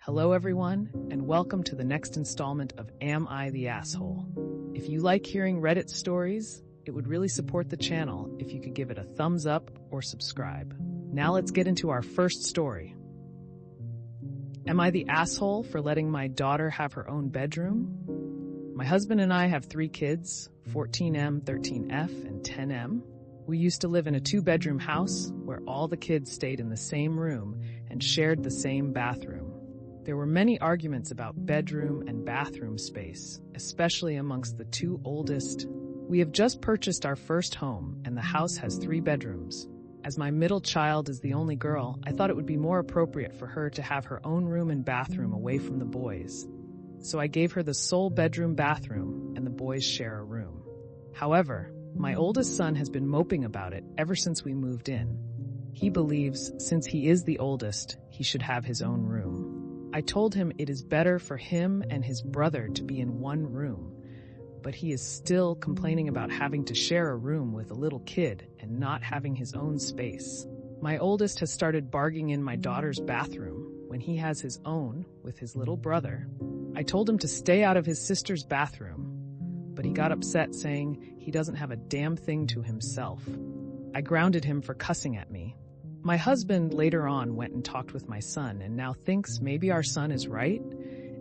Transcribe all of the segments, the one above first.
Hello everyone, and welcome to the next installment of Am I the Asshole? If you like hearing Reddit stories, it would really support the channel if you could give it a thumbs up or subscribe. Now let's get into our first story. Am I the asshole for letting my daughter have her own bedroom? My husband and I have 3 kids, 14M, 13F, and 10M. We used to live in a 2-bedroom house where all the kids stayed in the same room and shared the same bathroom. There were many arguments about bedroom and bathroom space, especially amongst the 2 oldest. We have just purchased our first home, and the house has 3 bedrooms. As my middle child is the only girl, I thought it would be more appropriate for her to have her own room and bathroom away from the boys. So I gave her the sole bedroom bathroom, and the boys share a room. However, my oldest son has been moping about it ever since we moved in. He believes, since he is the oldest, he should have his own room. I told him it is better for him and his brother to be in one room, but he is still complaining about having to share a room with a little kid and not having his own space. My oldest has started barging in my daughter's bathroom when he has his own with his little brother. I told him to stay out of his sister's bathroom, but he got upset saying he doesn't have a damn thing to himself. I grounded him for cussing at me. My husband later on went and talked with my son and now thinks maybe our son is right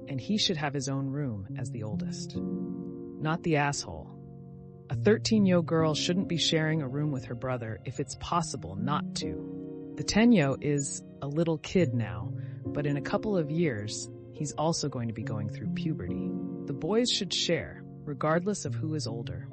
and he should have his own room as the oldest. Not the asshole. A 13-year-old girl shouldn't be sharing a room with her brother if it's possible not to. The 10-year-old is a little kid now, but in a couple of years, he's also going to be going through puberty. The boys should share, regardless of who is older.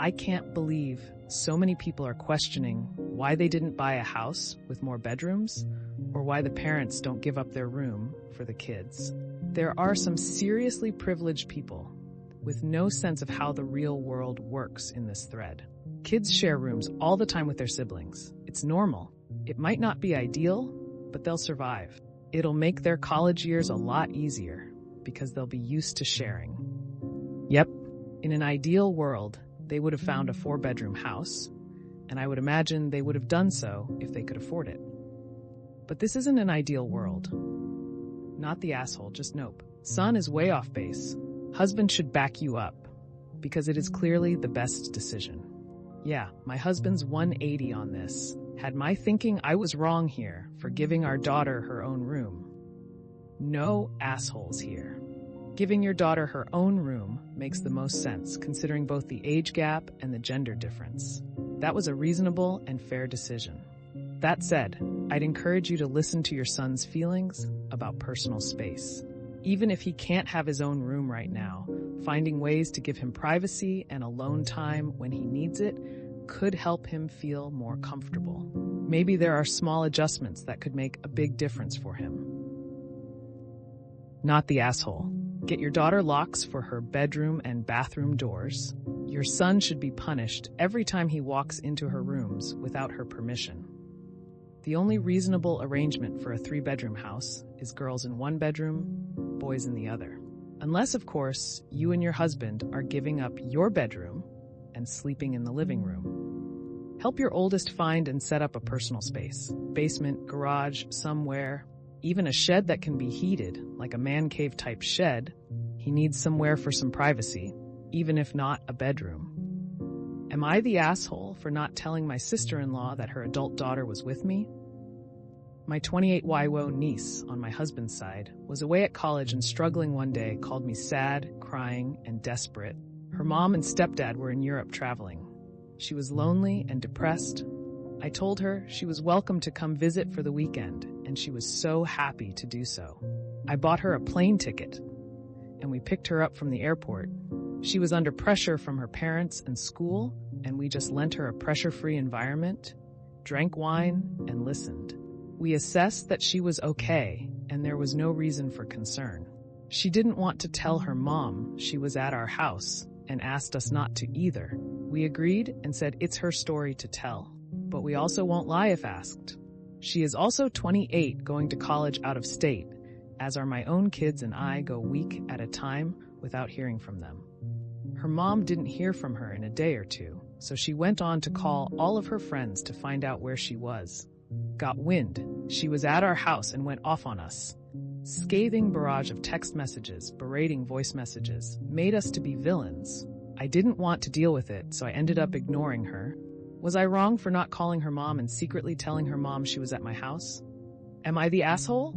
I can't believe so many people are questioning why they didn't buy a house with more bedrooms or why the parents don't give up their room for the kids. There are some seriously privileged people with no sense of how the real world works in this thread. Kids share rooms all the time with their siblings. It's normal. It might not be ideal, but they'll survive. It'll make their college years a lot easier because they'll be used to sharing. Yep. In an ideal world, they would have found a 4-bedroom house, and I would imagine they would have done so if they could afford it. But this isn't an ideal world. Not the asshole, just nope. Son is way off base. Husband should back you up, because it is clearly the best decision. Yeah, my husband's 180 on this. Had my thinking I was wrong here for giving our daughter her own room. No assholes here. Giving your daughter her own room makes the most sense, considering both the age gap and the gender difference. That was a reasonable and fair decision. That said, I'd encourage you to listen to your son's feelings about personal space. Even if he can't have his own room right now, finding ways to give him privacy and alone time when he needs it could help him feel more comfortable. Maybe there are small adjustments that could make a big difference for him. Not the asshole. Get your daughter locks for her bedroom and bathroom doors. Your son should be punished every time he walks into her rooms without her permission. The only reasonable arrangement for a 3-bedroom house is girls in 1 bedroom, boys in the other. Unless, of course, you and your husband are giving up your bedroom and sleeping in the living room. Help your oldest find and set up a personal space. Basement, garage, somewhere. Even a shed that can be heated, like a man cave type shed. He needs somewhere for some privacy, even if not a bedroom. Am I the asshole for not telling my sister-in-law that her adult daughter was with me? My 28-year-old niece, on my husband's side, was away at college and struggling one day, called me sad, crying, and desperate. Her mom and stepdad were in Europe traveling. She was lonely and depressed. I told her she was welcome to come visit for the weekend, and she was so happy to do so. I bought her a plane ticket, and we picked her up from the airport. She was under pressure from her parents and school, and we just lent her a pressure-free environment, drank wine, and listened. We assessed that she was okay, and there was no reason for concern. She didn't want to tell her mom she was at our house, and asked us not to either. We agreed and said it's her story to tell, but we also won't lie if asked. She is also 28, going to college out of state, as are my own kids, and I go week at a time without hearing from them. Her mom didn't hear from her in a day or 2, so she went on to call all of her friends to find out where she was. Got wind. She was at our house and went off on us. Scathing barrage of text messages, berating voice messages, made us to be villains. I didn't want to deal with it, so I ended up ignoring her. Was I wrong for not calling her mom and secretly telling her mom she was at my house? Am I the asshole?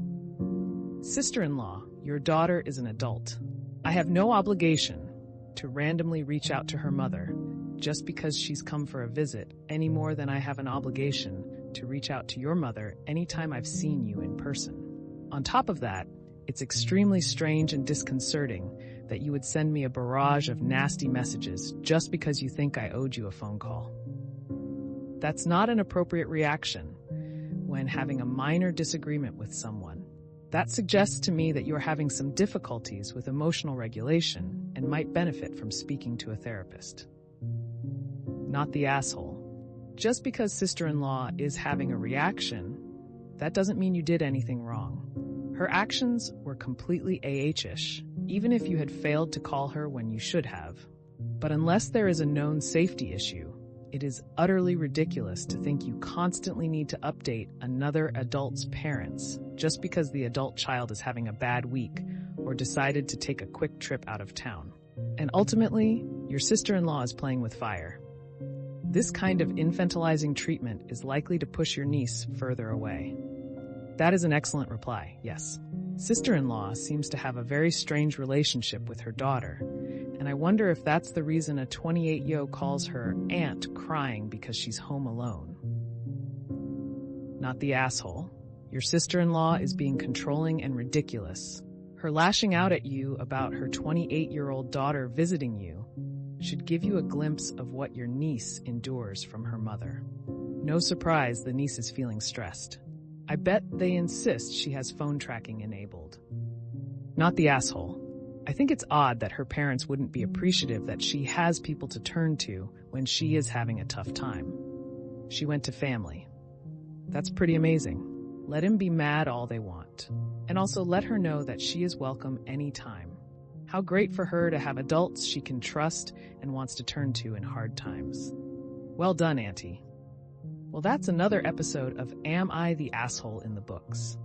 Sister-in-law, your daughter is an adult. I have no obligation to randomly reach out to her mother just because she's come for a visit, any more than I have an obligation to reach out to your mother anytime I've seen you in person. On top of that, it's extremely strange and disconcerting that you would send me a barrage of nasty messages just because you think I owed you a phone call. That's not an appropriate reaction when having a minor disagreement with someone. That suggests to me that you're having some difficulties with emotional regulation and might benefit from speaking to a therapist. Not the asshole. Just because sister-in-law is having a reaction, that doesn't mean you did anything wrong. Her actions were completely AH-ish, even if you had failed to call her when you should have. But unless there is a known safety issue, it is utterly ridiculous to think you constantly need to update another adult's parents just because the adult child is having a bad week or decided to take a quick trip out of town. And ultimately, your sister-in-law is playing with fire. This kind of infantilizing treatment is likely to push your niece further away. That is an excellent reply, yes. Sister-in-law seems to have a very strange relationship with her daughter, and I wonder if that's the reason a 28-yo calls her aunt crying because she's home alone. Not the asshole. Your sister-in-law is being controlling and ridiculous. Her lashing out at you about her 28-year-old daughter visiting you should give you a glimpse of what your niece endures from her mother. No surprise the niece is feeling stressed. I bet they insist she has phone tracking enabled. Not the asshole. I think it's odd that her parents wouldn't be appreciative that she has people to turn to when she is having a tough time. She went to family. That's pretty amazing. Let him be mad all they want. And also let her know that she is welcome anytime. How great for her to have adults she can trust and wants to turn to in hard times. Well done, Auntie. Well, that's another episode of Am I the Asshole in the books.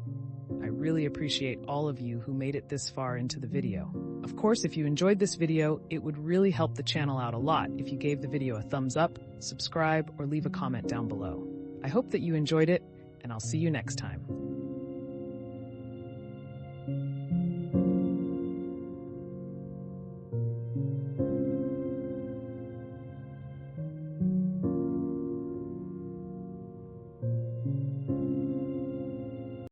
I really appreciate all of you who made it this far into the video. Of course, if you enjoyed this video, it would really help the channel out a lot if you gave the video a thumbs up, subscribe, or leave a comment down below. I hope that you enjoyed it, and I'll see you next time.